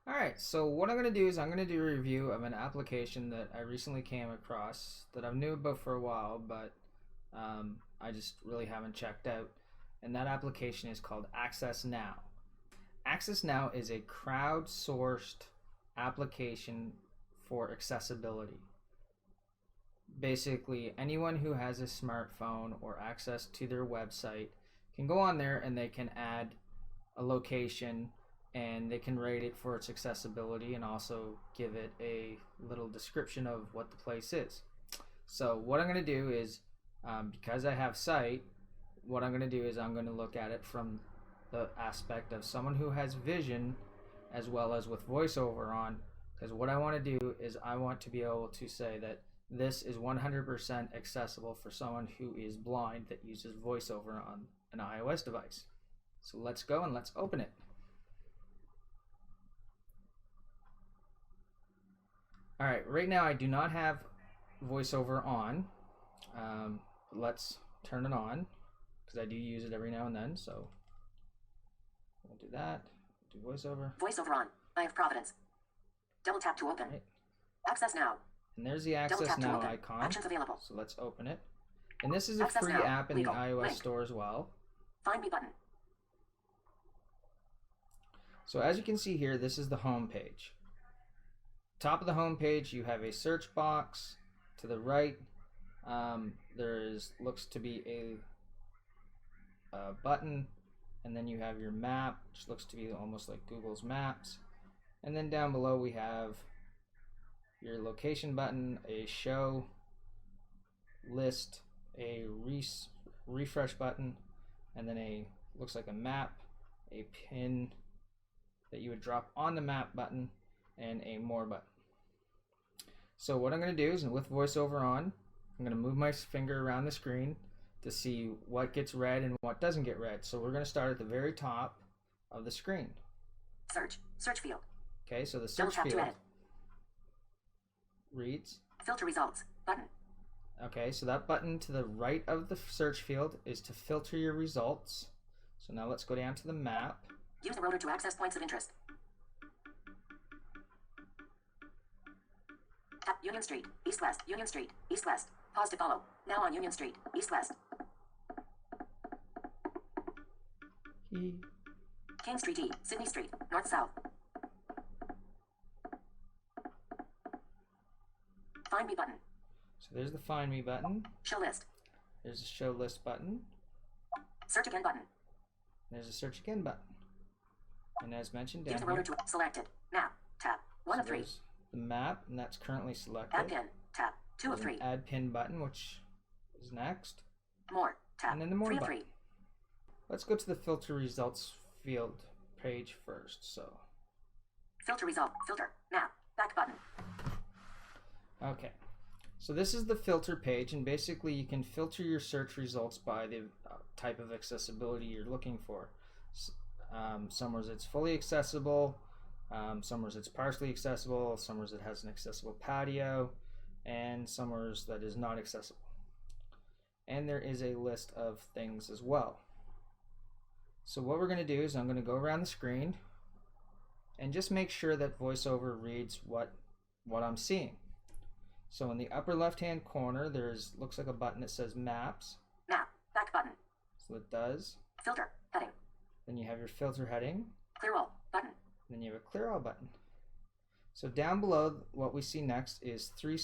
Alright, so what I'm going to do is I'm going to do a review of an application that I recently came across that I've knew about for a while, but I just really haven't checked out. And that application is called AccessNow. AccessNow is a crowdsourced application for accessibility. Basically, anyone who has a smartphone or access to their website can go on there and they can add a location and they can rate it for its accessibility and also give it a little description of what the place is. So what I'm going to do is, because I have sight, what I'm going to do is I'm going to look at it from the aspect of someone who has vision as well as with VoiceOver on, because what I want to do is I want to be able to say that this is 100% accessible for someone who is blind that uses VoiceOver on an iOS device. So let's go and let's open it. Alright, right now I do not have VoiceOver on. Let's turn it on because I do use it every now and then. So we'll do that. Do VoiceOver. VoiceOver on. I have Providence. Double tap to open. Right. AccessNow. And there's the AccessNow icon. Actions available. So let's open it. And this is a Access free Now. app in Legal. the iOS Link. store as well. Find me button. So as you can see here, this is the home page. Top of the home page, you have a search box. To the right, looks to be a button, and then you have your map, which looks to be almost like Google's Maps. And then down below we have your location button, a show list, a refresh button, and then looks like a map, a pin that you would drop on the map button, and a more button. So what I'm going to do is, with VoiceOver on, I'm going to move my finger around the screen to see what gets read and what doesn't get read. So we're going to start at the very top of the screen. Search field. Okay, so the Double search tap to field edit. reads. Filter results. Button. Okay, so that button to the right of the search field is to filter your results. So now let's go down to the map. Use the rotor to access points of interest. Tap Union Street, East-West, Union Street, East-West. Pause to follow. Now on Union Street, East-West. King Street E, Sydney Street, North-South. Find me button. So there's the Find Me button. Show list. There's a Show List button. Search again button. There's a Search Again button. And as mentioned down Use the rotor here, to selected. Map. Tap. 1 of 3. there's the map, and that's currently selected. Add pin. Tap. 2 of There's an 3. Add Pin button, which is next. More. Tap. And then the More 3 of button. 3. Let's go to the Filter Results field page first. So, Filter result. Filter. Map. Back button. okay. So this is the filter page, and basically you can filter your search results by the type of accessibility you're looking for. Somewhere it's fully accessible, somewhere it's partially accessible, somewhere it has an accessible patio, and somewhere that is not accessible. And there is a list of things as well. So what we're going to do is I'm going to go around the screen and just make sure that VoiceOver reads what I'm seeing. So in the upper left hand corner looks like a button that says Maps. Map. Back button. So it does. Filter. Heading. Then you have your filter heading. Clear all. Button. Then you have a Clear All button. So down below, what we see next is 4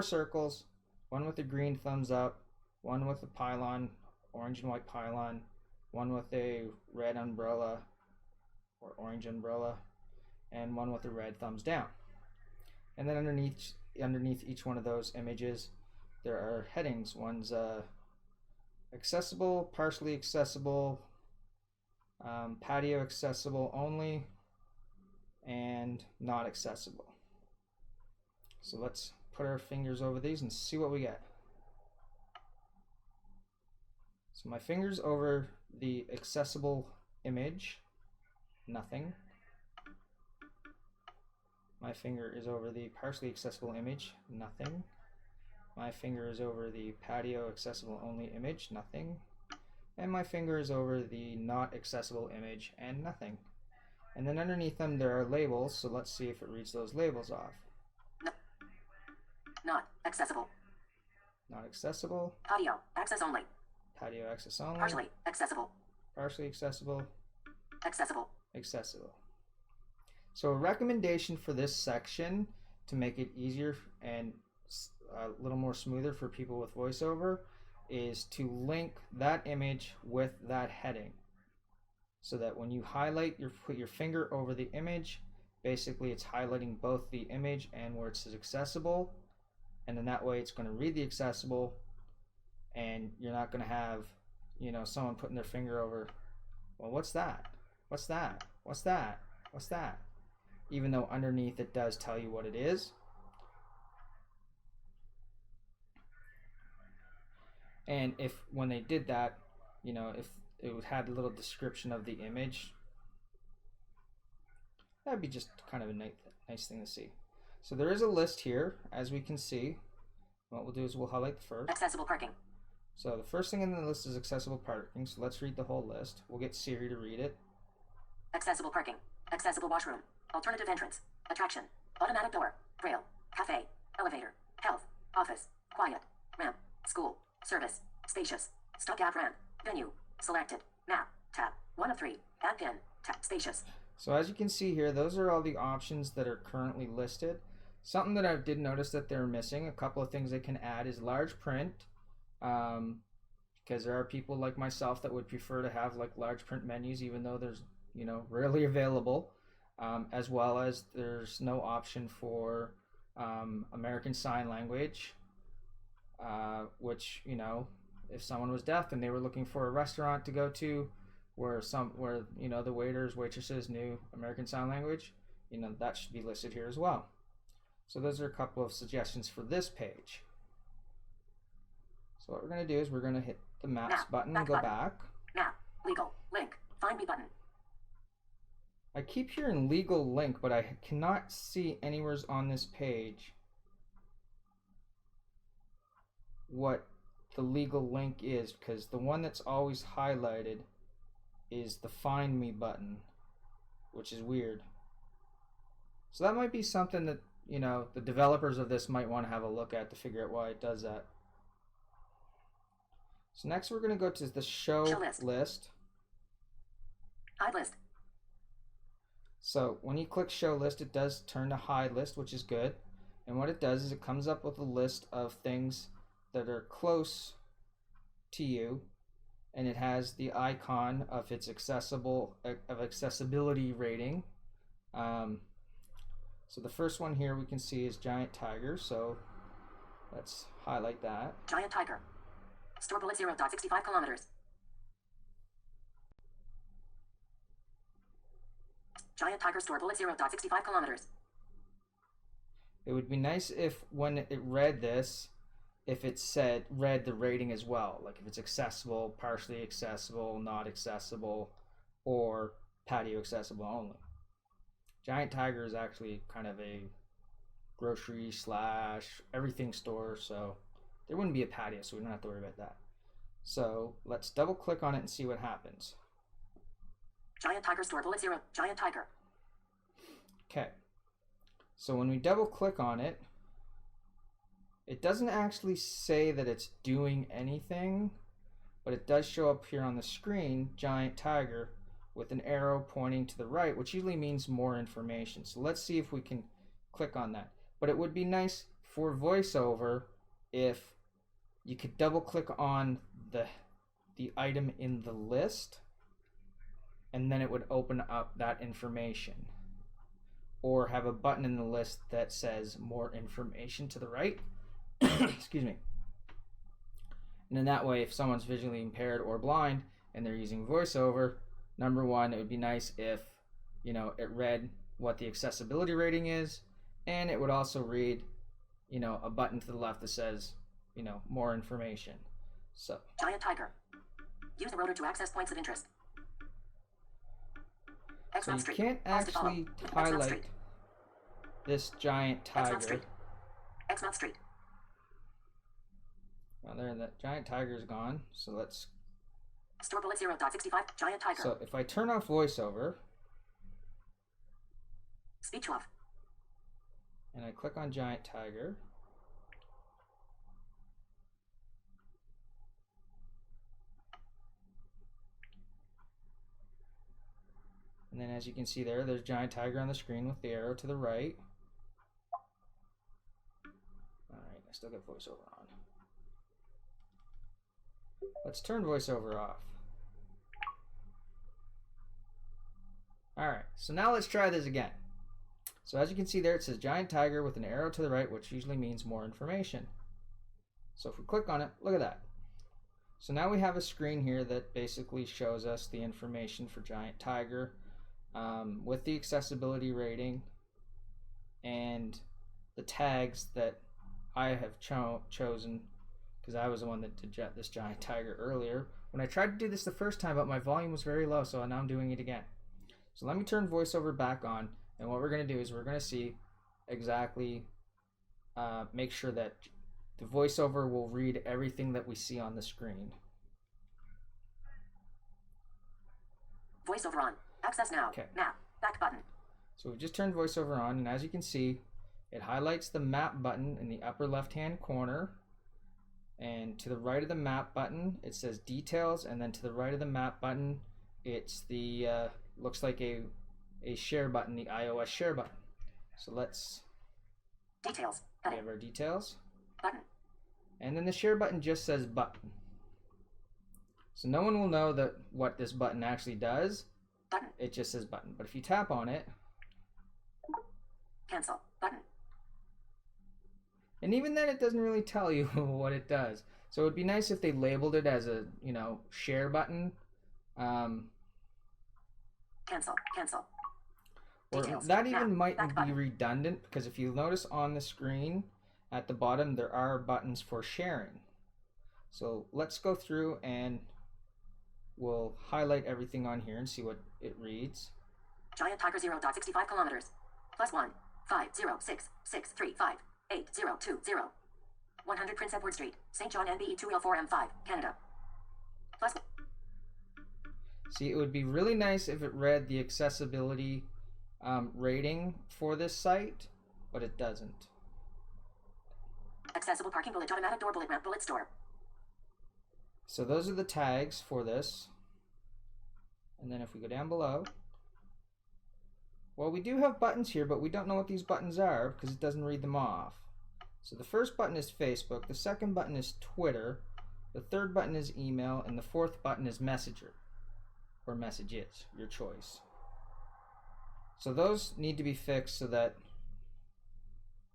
circles, one with a green thumbs up, one with a pylon, orange and white pylon, one with a red umbrella or orange umbrella, and one with a red thumbs down. And then underneath each one of those images, there are headings. One's accessible, partially accessible, patio accessible only, and not accessible. So let's put our fingers over these and see what we get. So my fingers over the accessible image, nothing. My finger is over the partially accessible image, nothing. My finger is over the patio accessible only image, nothing. And my finger is over the not accessible image, and nothing. And then underneath them there are labels, so let's see if it reads those labels off. Not accessible. Not accessible. Patio, access only. Patio access only. Partially accessible. Partially accessible. Accessible. Accessible. So a recommendation for this section to make it easier and a little more smoother for people with VoiceOver is to link that image with that heading, so that when you highlight, put your finger over the image, basically it's highlighting both the image and where it says accessible, and then that way it's going to read the accessible, and you're not going to have, you know, someone putting their finger over, well, what's that? What's that? What's that? What's that? Even though underneath it does tell you what it is. And if when they did that, you know, if it had a little description of the image, that'd be just kind of a nice thing to see. So there is a list here, as we can see. What we'll do is we'll highlight the first. Accessible parking. So the first thing in the list is accessible parking. So let's read the whole list. We'll get Siri to read it. Accessible parking. Accessible washroom. Alternative entrance. Attraction. Automatic door. Braille. Cafe. Elevator. Health. Office. Quiet. Ramp. School. Service. Spacious. Stopgap ramp. Venue. Selected. Map. Tab. 1 of 3. Add pin. Tab. Spacious. So as you can see here, those are all the options that are currently listed. Something that I did notice that they're missing, a couple of things they can add, is large print. Because there are people like myself that would prefer to have like large print menus, even though there's, you know, rarely available. As well as there's no option for American Sign Language, which, you know, if someone was deaf and they were looking for a restaurant to go to where you know, the waiters, waitresses knew American Sign Language, you know, that should be listed here as well. So those are a couple of suggestions for this page. So what we're going to do is we're going to hit the Maps button and go back. Map. Legal. Link. Find me button. I keep hearing legal link, but I cannot see anywhere on this page what the legal link is, because the one that's always highlighted is the Find Me button, which is weird. So that might be something that, you know, the developers of this might want to have a look at to figure out why it does that. So next we're going to go to the show list. Hide list. So when you click show list, it does turn to hide list, which is good. And what it does is it comes up with a list of things that are close to you, and it has the icon of its accessibility rating. So the first one here we can see is Giant Tiger, so let's highlight that. Giant Tiger. Store bullet 0.65 kilometers. Giant Tiger store bullet 0.65 kilometers. It would be nice if when it read this, if it read the rating as well, like if it's accessible, partially accessible, not accessible, or patio accessible only. Giant Tiger is actually kind of a grocery / everything store, so there wouldn't be a patio, so we don't have to worry about that. So let's double click on it and see what happens. Giant Tiger store bullet 0. Giant Tiger. Okay. So when we double click on it, it doesn't actually say that it's doing anything, but it does show up here on the screen, Giant Tiger, with an arrow pointing to the right, which usually means more information. So let's see if we can click on that. But it would be nice for VoiceOver if you could double click on the item in the list, and then it would open up that information. Or have a button in the list that says more information to the right. Excuse me. And in that way, if someone's visually impaired or blind and they're using VoiceOver, number one, it would be nice if, you know, it read what the accessibility rating is, and it would also read, you know, a button to the left that says, you know, more information. So Giant Tiger. Use the rotor to access points of interest. So you can't actually highlight this Giant Tiger. Exmount Street. Well, there, that Giant Tiger is gone. So let's. Store bullet 0.65. Giant Tiger. So if I turn off VoiceOver, Speech off. And I click on Giant Tiger. And then as you can see there's Giant Tiger on the screen with the arrow to the right. Alright, I still got VoiceOver on. Let's turn VoiceOver off. Alright, so now let's try this again. So as you can see there, it says Giant Tiger with an arrow to the right, which usually means more information. So if we click on it, look at that. So now we have a screen here that basically shows us the information for Giant Tiger with the accessibility rating and the tags that I have chosen, because I was the one that did this Giant Tiger earlier. When I tried to do this the first time, but my volume was very low, so now I'm doing it again. So let me turn VoiceOver back on, and what we're going to do is we're going to see exactly, make sure that the VoiceOver will read everything that we see on the screen. VoiceOver on. Access now. Okay. Map. Back button. So we've just turned VoiceOver on, and as you can see, it highlights the map button in the upper left-hand corner. And to the right of the map button, it says details, and then to the right of the map button, it's the looks like a share button, the iOS share button. So let's details. We have our details Button. And then the share button just says button. So no one will know that what this button actually does. Button. It just says button. But if you tap on it, cancel button. And even then it doesn't really tell you what it does. So it would be nice if they labeled it as a, share button. Cancel. Or Details. that even Now, might back be button. redundant, because if you notice on the screen at the bottom, there are buttons for sharing. So let's go through and we'll highlight everything on here and see what it reads. Giant Tiger 0.65 kilometers. +1 5066358 8020. 100 Prince Edward Street, St. John NBE 2L4M5, Canada. +1. See, it would be really nice if it read the accessibility rating for this site, but it doesn't. Accessible parking bullet, automatic door bullet, ramp bullet store. So those are the tags for this. And then if we go down below, well, we do have buttons here, but we don't know what these buttons are because it doesn't read them off. So the first button is Facebook, the second button is Twitter, the third button is email, and the fourth button is Messenger, or Messages, your choice. So those need to be fixed so that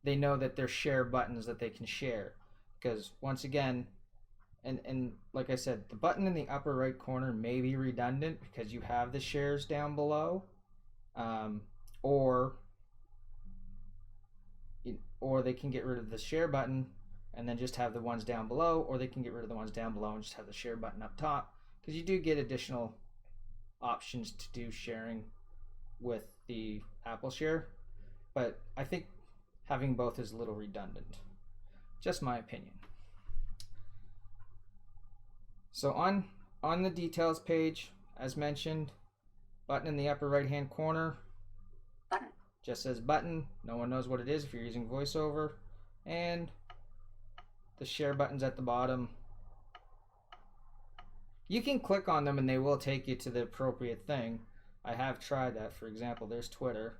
they know that they're share buttons that they can share. Because once again, and like I said, the button in the upper right corner may be redundant because you have the shares down below, or they can get rid of the share button and then just have the ones down below, or they can get rid of the ones down below and just have the share button up top, because you do get additional options to do sharing with the Apple Share. But I think having both is a little redundant. Just my opinion. So on the details page, as mentioned, button in the upper right hand corner, Button. just says button. No one knows what it is if you're using VoiceOver. And the share buttons at the bottom, you can click on them and they will take you to the appropriate thing. I have tried that. For example, there's Twitter.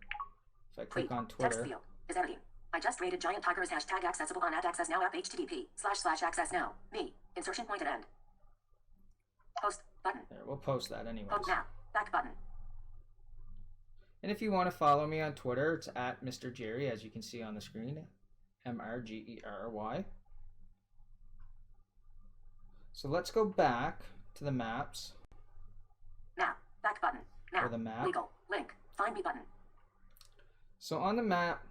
If I click on Twitter, Text field is editing. I just rated Giant Tiger as hashtag accessible on @AccessNow app http://AccessNow. Me. Insertion point at end. Post button. there, we'll post that anyways. Post now. Back button. And if you want to follow me on Twitter, it's at Mr. Jerry, as you can see on the screen, MRGERY. So let's go back to the maps. Now. Back button. Now. Or the map. Legal. Link. Find me button. So on the map,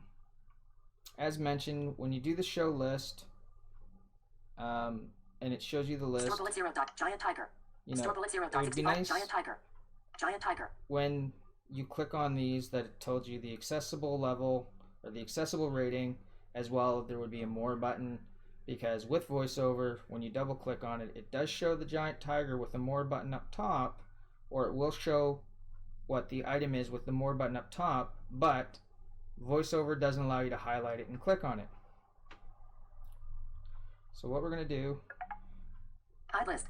as mentioned, when you do the show list, and it shows you the list, Store bullet 0. Giant Tiger. Store bullet 0. it would be 65. nice Giant Tiger. Giant Tiger. when you click on these that it told you the accessible level or the accessible rating, as well there would be a more button, because with VoiceOver, when you double click on it, it does show the Giant Tiger with the more button up top, or it will show what the item is with the more button up top, but VoiceOver doesn't allow you to highlight it and click on it. So what we're going to do Hide list.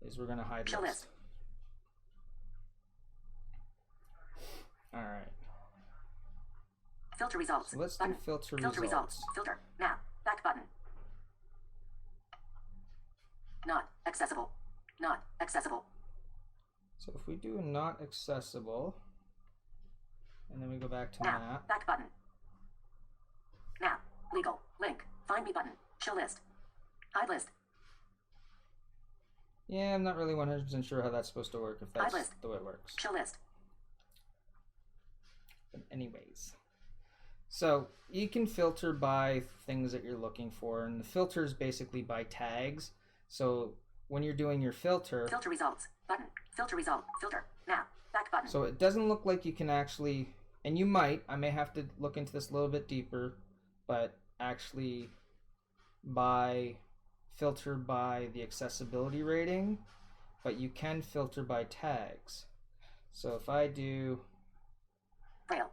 is we're going to hide Show list. list. All right. Filter results. So let's button. do filter results. Filter. Now. Back button. Not accessible. Not accessible. So if we do not accessible, and then we go back to Now. map. Back button. Now. Legal. Link. Find me button. Show list. Hide list. Yeah, I'm not really 100% sure how that's supposed to work, if that's the way it works. Show list. But anyways. So you can filter by things that you're looking for, and the filter is basically by tags. So when you're doing your filter results button, filter result, filter now, back button. So it doesn't look like you can actually, and you might, I may have to look into this a little bit deeper, but actually filter by the accessibility rating, but you can filter by tags. So if I do Braille.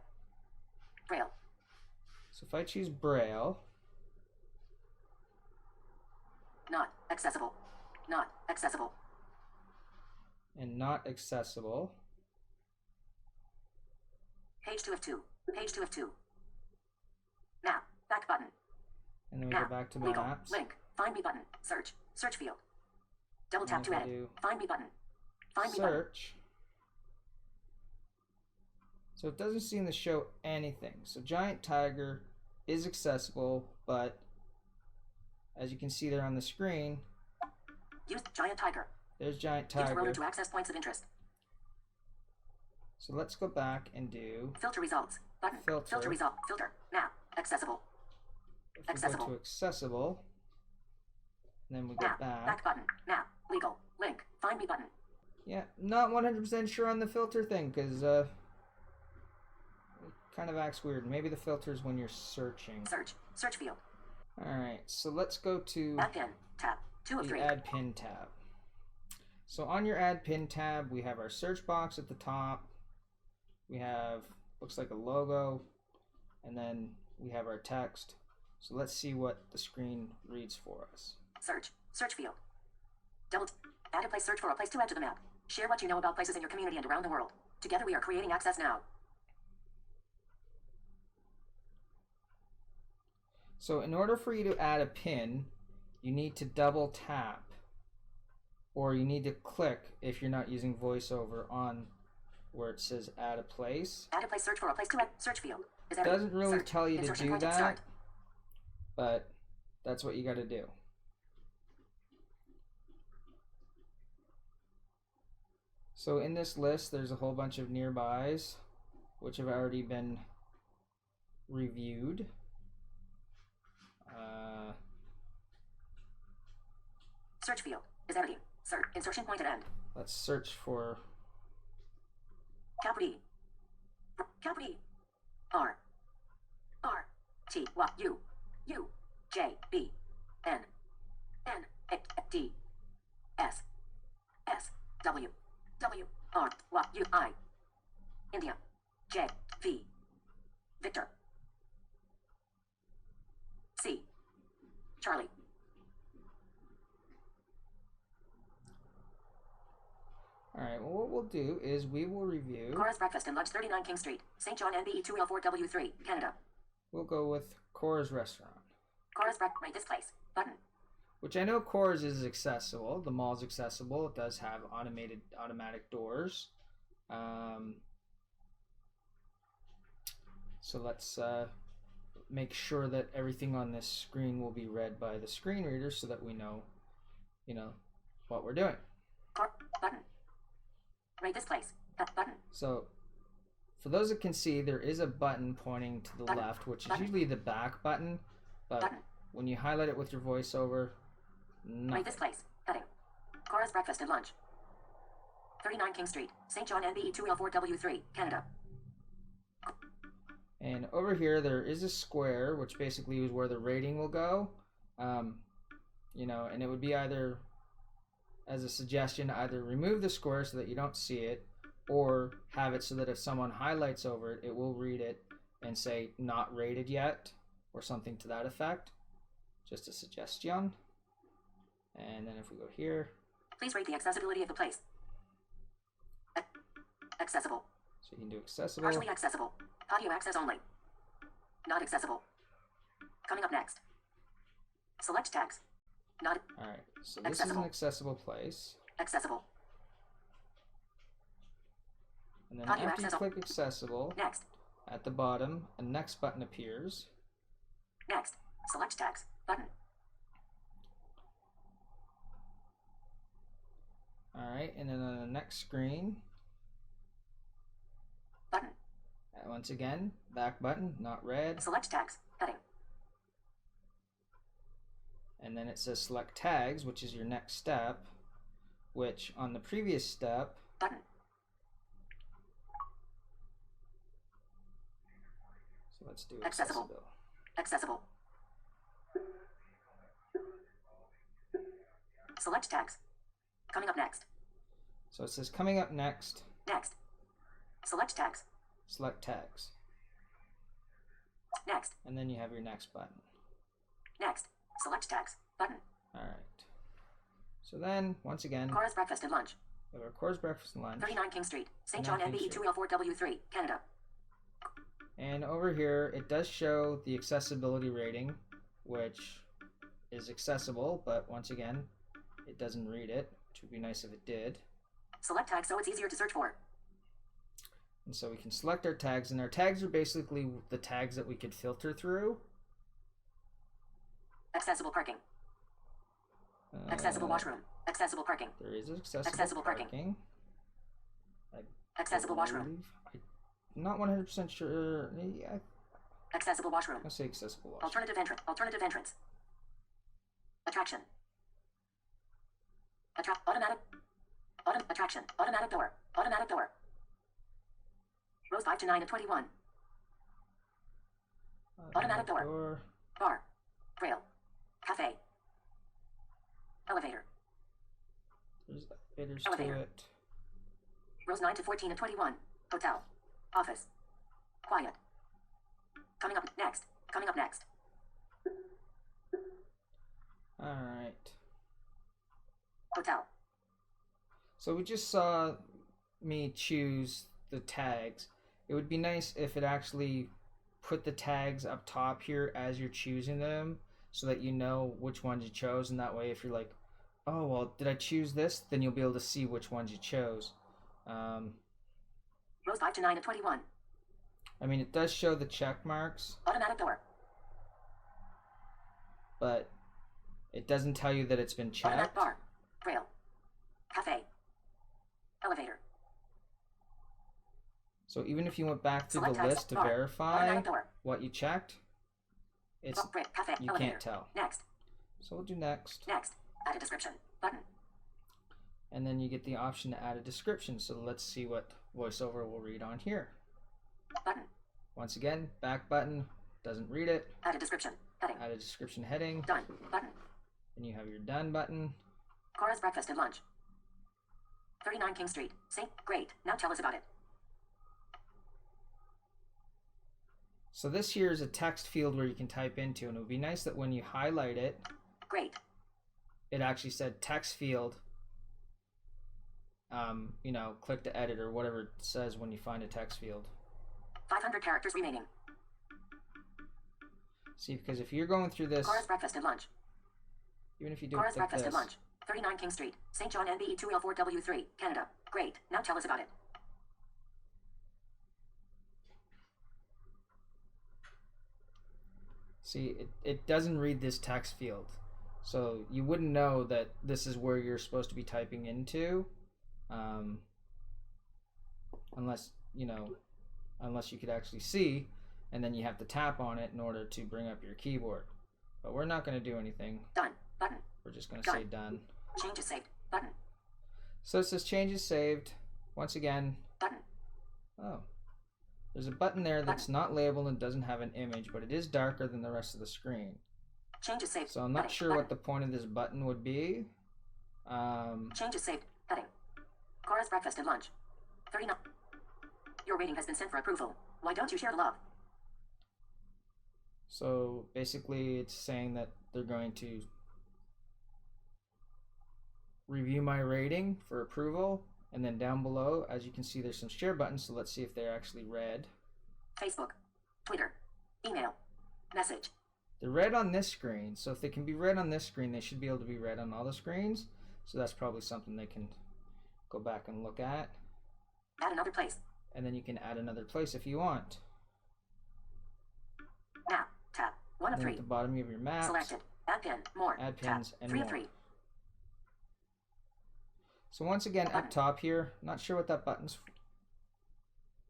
So if I choose Braille, not accessible, and not accessible, page 2 of 2, now, back button, and then we go back to legal, maps. link, find me button, search field, double tap to edit, find me button, search. So it doesn't seem to show anything. So Giant Tiger is accessible, but as you can see there on the screen, use Giant Tiger. There's Giant Use Tiger. rotor to access points of interest. So let's go back and do filter results button. Filter result. Filter now. Accessible. If we go to accessible, and then we go back. Back button. Now. Legal. Link. Find me button. Yeah, not 100% sure on the filter thing, because it kind of acts weird. Maybe the filter is when you're searching. Search field. Alright, so let's go to Add pin tab. 2 of 3. Add pin tab. So on your Add Pin tab, we have our search box at the top. We have, looks like a logo, and then we have our text. So let's see what the screen reads for us. Search field. Add a place search for a place to add to the map. Share what you know about places in your community and around the world. Together we are creating AccessNow. So in order for you to add a pin, you need to double tap, or you need to click, if you're not using VoiceOver, on where it says add a place. Add a place search for a place to add search field. It doesn't really tell you to do that, but that's what you got to do. So in this list, there's a whole bunch of nearbys, which have already been reviewed. Search field is editing. Search insertion point at end. Let's search for capital E R T Y U J B N D S W R Y U I India J V Victor C Charlie. Alright, well what we'll do is we will review Cora's Breakfast and Lunch, 39 King Street, St. John, NBE 2L4W3, Canada. We'll go with Cora's Restaurant. Cora's Breakfast, rate this place, button. Which I know Cora's is accessible. The mall's accessible. It does have automatic doors. So let's make sure that everything on this screen will be read by the screen reader so that we know, what we're doing. Button. Rate this place. Button. So, for those that can see, there is a button pointing to the left, which is usually the back button. But when you highlight it with your VoiceOver, nothing. Rate this place. Heading. Cora's Breakfast and Lunch. 39 King Street, St. John, NBE 2L4W3, Canada. And over here, there is a square, which basically is where the rating will go. And it would be either, as a suggestion, either remove the square so that you don't see it, or have it so that if someone highlights over it, it will read it and say not rated yet or something to that effect. Just a suggestion. And then if we go here, please rate the accessibility of the place. Accessible. So you can do accessible. Partially accessible. Audio access only. Not accessible. Coming up next. Select tags. Not. Alright, so this is an accessible place. Accessible. And then Audio after you access click accessible, next. at the bottom, a next button appears. Next. Select tags. Button. Alright, and then on the next screen, button. Once again, back button, not red. Select tags. Heading. And then it says select tags, which is your next step, which on the previous step, button. So let's do accessible. Accessible. Select tags. Coming up next. So it says coming up next. Next. Select tags. Select tags. Next. And then you have your next button. Next. Select tags. Button. Alright. So then, once again, Cora's breakfast and lunch. we have our Cora's breakfast and lunch. 39 King Street, St. John, NBE 2L4W3, Canada. And over here, it does show the accessibility rating, which is accessible, but once again, it doesn't read it, which would be nice if it did. Select tags so it's easier to search for. And so we can select our tags, and our tags are basically the tags that we could filter through. Accessible parking. Accessible washroom. Accessible parking. There is accessible parking. Accessible washroom. I'm not 100% sure. Yeah, accessible washroom. I'll say accessible washroom. Alternative entrance. Alternative entrance. Attraction. Automatic. Attraction. Automatic door. Automatic door. Rows 5 to 9 of 21. Automatic door. Bar. Rail. Cafe. Elevator. There's elevators Elevator. to it. Rows 9 to 14 of 21. Hotel. Office. Quiet. Coming up next. Coming up next. Alright. Hotel. So we just saw me choose the tags. It would be nice if it actually put the tags up top here as you're choosing them, so that you know which ones you chose, and that way if you're like, oh well, did I choose this, then you'll be able to see which ones you chose. Rows 5 to 9 of 21. I mean, it does show the check marks, Automatic door. but it doesn't tell you that it's been Automatic checked. bar. Rail. Cafe. Elevator. So even if you went back through Select the tags, list to bar. verify Automatic door. what you checked, it's Cafe. you Elevator. can't tell. Next. So we'll do next. Next. Add a description. Button. And then you get the option to add a description. So let's see what VoiceOver will read on here. Button. Once again, back button, doesn't read it. Add a description. Heading. Add a description heading. Done. Button. Then you have your done button. Cora's breakfast and lunch. 39 King Street. St. Great. Now tell us about it. So this here is a text field where you can type into, and it would be nice that when you highlight it, Great. it actually said text field. You know, click to edit or whatever it says when you find a text field. 500 characters remaining. See, because if you're going through this, Cora's breakfast and lunch. even if you do Cora's it like breakfast this, and lunch. 39 King Street. St. John, NBE 2L4W3, Canada. Great. Now tell us about it. see, it doesn't read this text field. So you wouldn't know that this is where you're supposed to be typing into, unless you could actually see, and then you have to tap on it in order to bring up your keyboard. But we're not going to do anything. Done. Button. We're just going to say done. Changes saved. Button. So it says changes saved. Once again, Button. oh, there's a button there that's not labeled and doesn't have an image, but it is darker than the rest of the screen. Changes saved. So I'm not Heading. sure Button. what the point of this button would be. Changes saved. Heading. Cora's breakfast and lunch. 39. Your rating has been sent for approval. Why don't you share the love? So basically it's saying that they're going to review my rating for approval, and then down below, as you can see, there's some share buttons, so let's see if they're actually read. Facebook, Twitter, email, message. They're read on this screen, so if they can be read on this screen, they should be able to be read on all the screens. So that's probably something they can go back and look at. Add another place. And then you can add another place if you want. Map, tab, 1 of 3. At the bottom of your map, selected. Add pin, more. Add pins, tab, and 3 more. of 3. So once again, up top here, not sure what that button's for.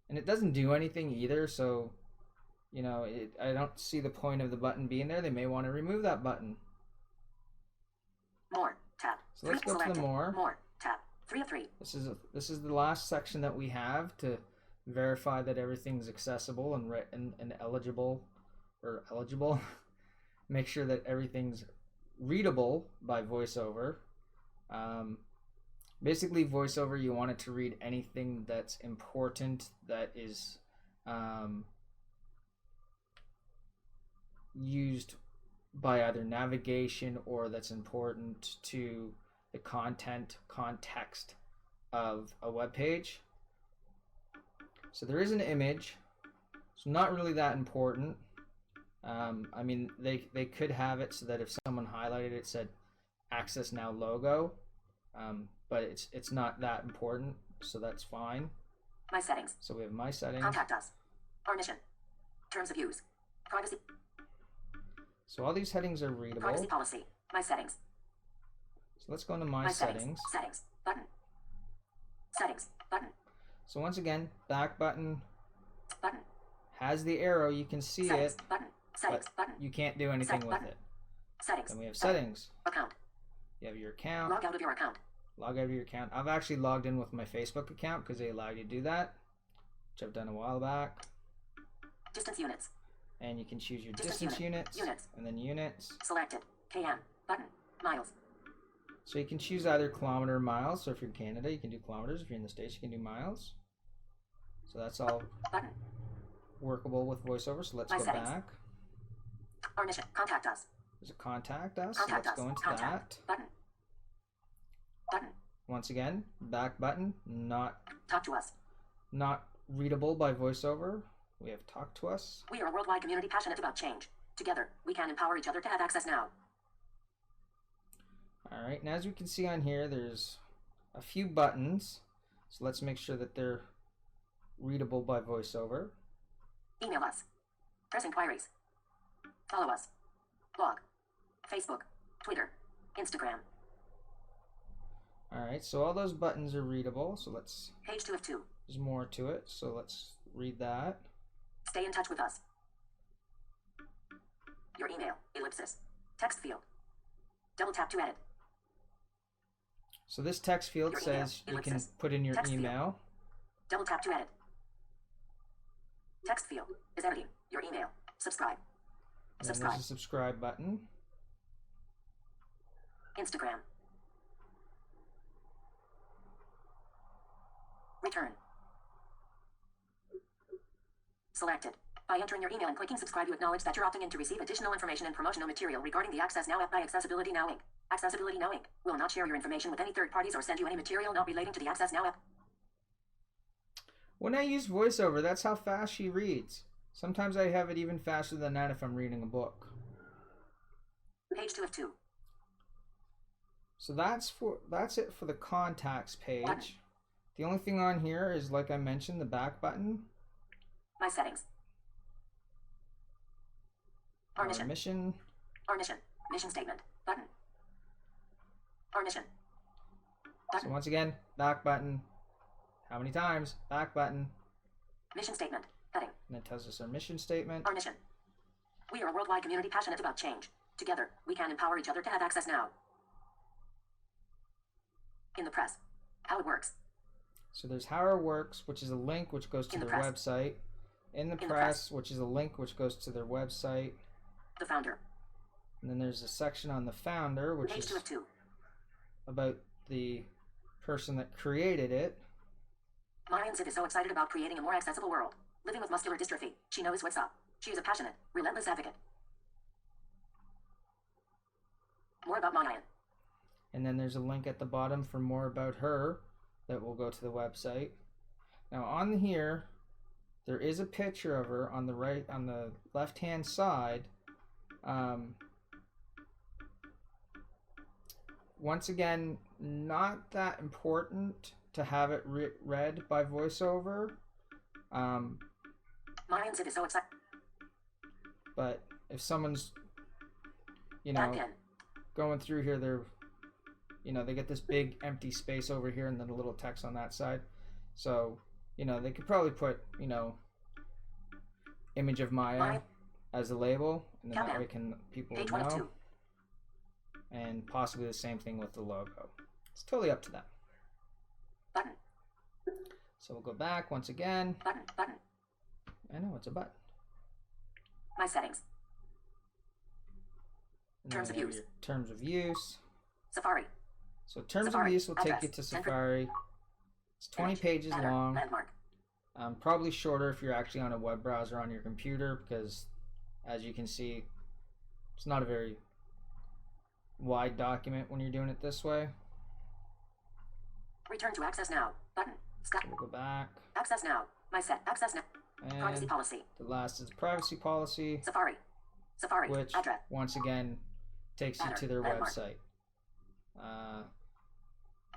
And it doesn't do anything either, so, you know, I don't see the point of the button being there. They may want to remove that button. More, tab. So let's go selected. to the more. More, tab, 3 of 3. This is the last section that we have to verify that everything's accessible and eligible. Make sure that everything's readable by VoiceOver. Basically, VoiceOver, you want it to read anything that's important, that is used by either navigation or that's important to the context of a web page. So there is an image. It's not really that important. I mean, they could have it so that if someone highlighted it, said AccessNow logo. But it's not that important, so that's fine. My settings. So we have my settings. Contact us. Our mission. Terms of use. Privacy. So all these headings are readable. Privacy policy. My settings. So let's go into my settings. Settings. Button. Settings. Button. So once again, back button. Button. Has the arrow. You can see settings. it. Button. Settings. But Button. you can't do anything with button. it. Settings. Then we have button. settings. Account. You have your account. Log out of your account. Log out of your account. I've actually logged in with my Facebook account because they allow you to do that, which I've done a while back. Distance units. And you can choose your distance units, and then units. Selected. KM. Button. Miles. So you can choose either kilometer or miles. So if you're in Canada, you can do kilometers. If you're in the States, you can do miles. So that's all button. Workable with VoiceOver. So let's my go settings. back. Our mission. Contact us. There's a contact us. Contact so let's us. go into Contact. that. Button. Button. Once again, back button, not Talk to us. Not readable by VoiceOver. We have talk to us. We are a worldwide community passionate about change. Together, we can empower each other to have access now. All right, and as we can see on here, there's a few buttons. So let's make sure that they're readable by VoiceOver. Email us. Press inquiries. Follow us. Blog. Facebook. Twitter. Instagram. All right, so all those buttons are readable. So let's. Page 2 of 2. There's more to it, so let's read that. Stay in touch with us. Your email. Ellipsis. Text field. Double tap to edit. So this text field Your says email, you can ellipsis. put in your Text email. field. Double tap to edit. Text field is editing your email. Subscribe. And then there's a subscribe button. Instagram. Return. Selected. By entering your email and clicking subscribe, you acknowledge that you're opting in to receive additional information and promotional material regarding the AccessNow app by Accessibility Now Inc. Accessibility Now Inc. will not share your information with any third parties or send you any material not relating to the AccessNow app. When I use VoiceOver, that's how fast she reads. Sometimes I have it even faster than that if I'm reading a book. Page 2 of 2. So that's it for the contacts page. Button. The only thing on here is, like I mentioned, the back button. My settings. Our mission. Mission. Our mission. Mission statement. Button. Our mission. Button. So once again, back button. How many times? Back button. Mission statement. Heading. And it tells us our mission statement. Our mission. We are a worldwide community passionate about change. Together, we can empower each other to have access now. In the press. How it works. So there's how it works, which is a link which goes to their website. In the press, which is a link which goes to their website. The founder. And then there's a section on the founder, which Page is 2 of 2. about the person that created it. Marian Zid is so excited about creating a more accessible world. Living with muscular dystrophy. She knows what's up. She is a passionate, relentless advocate. More about Mayan. And then there's a link at the bottom for more about her that will go to the website. Now on here, there is a picture of her on the left-hand side. Once again, not that important to have it read by VoiceOver. Mayans, it is so exciting. But if someone's, going through here, they get this big empty space over here and then a little text on that side. So, they could probably put, image of Maya as a label, and then that way people Page know. 1 of 2. And possibly the same thing with the logo. It's totally up to them. Button. So we'll go back once again. Button. I know, it's a button. My settings. And Terms then of we have use. your terms of use. Safari. So terms Safari. of use will take Address. you to Safari. It's 20 Image. pages Banner. long. Landmark. Probably shorter if you're actually on a web browser on your computer, because as you can see, it's not a very wide document when you're doing it this way. Return to AccessNow. Button. So we'll go back. AccessNow. My set. AccessNow. Privacy And policy. the last is privacy policy, Safari. which Address. once again takes you Banner. to their Landmark. website.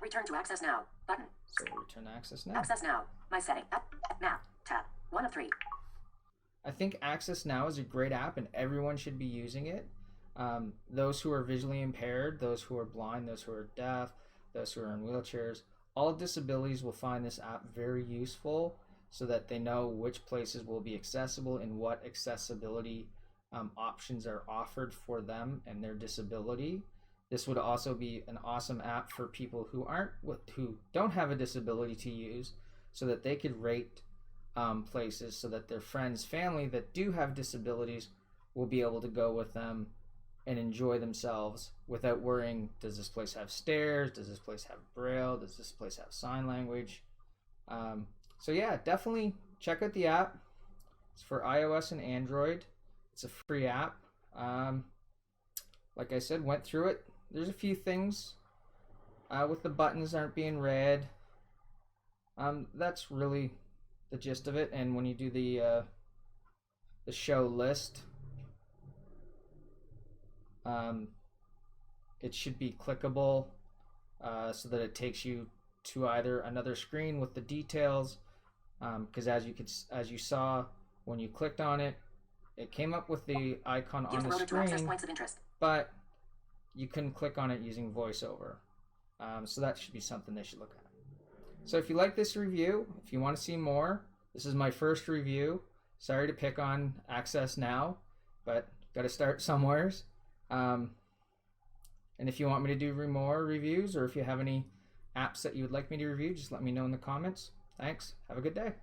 Return to AccessNow. Button. So we'll return to AccessNow. AccessNow. My setting. Now. Tab. 1 of 3. I think AccessNow is a great app and everyone should be using it. Those who are visually impaired, those who are blind, those who are deaf, those who are in wheelchairs, all disabilities will find this app very useful so that they know which places will be accessible and what accessibility options are offered for them and their disability. This would also be an awesome app for people who don't have a disability to use, so that they could rate places so that their friends, family that do have disabilities will be able to go with them and enjoy themselves without worrying, does this place have stairs? Does this place have Braille? Does this place have sign language? So yeah, definitely check out the app. It's for iOS and Android. It's a free app. Like I said, went through it. There's a few things with the buttons aren't being read. That's really the gist of it. And when you do the show list, it should be clickable so that it takes you to either another screen with the details, because as you saw when you clicked on it, it came up with the icon on the screen, Points of interest. but you couldn't click on it using VoiceOver. So that should be something they should look at. So if you like this review, if you want to see more, this is my first review. Sorry to pick on AccessNow, but got to start somewheres. And if you want me to do more reviews, or if you have any apps that you would like me to review, just let me know in the comments. Thanks. Have a good day.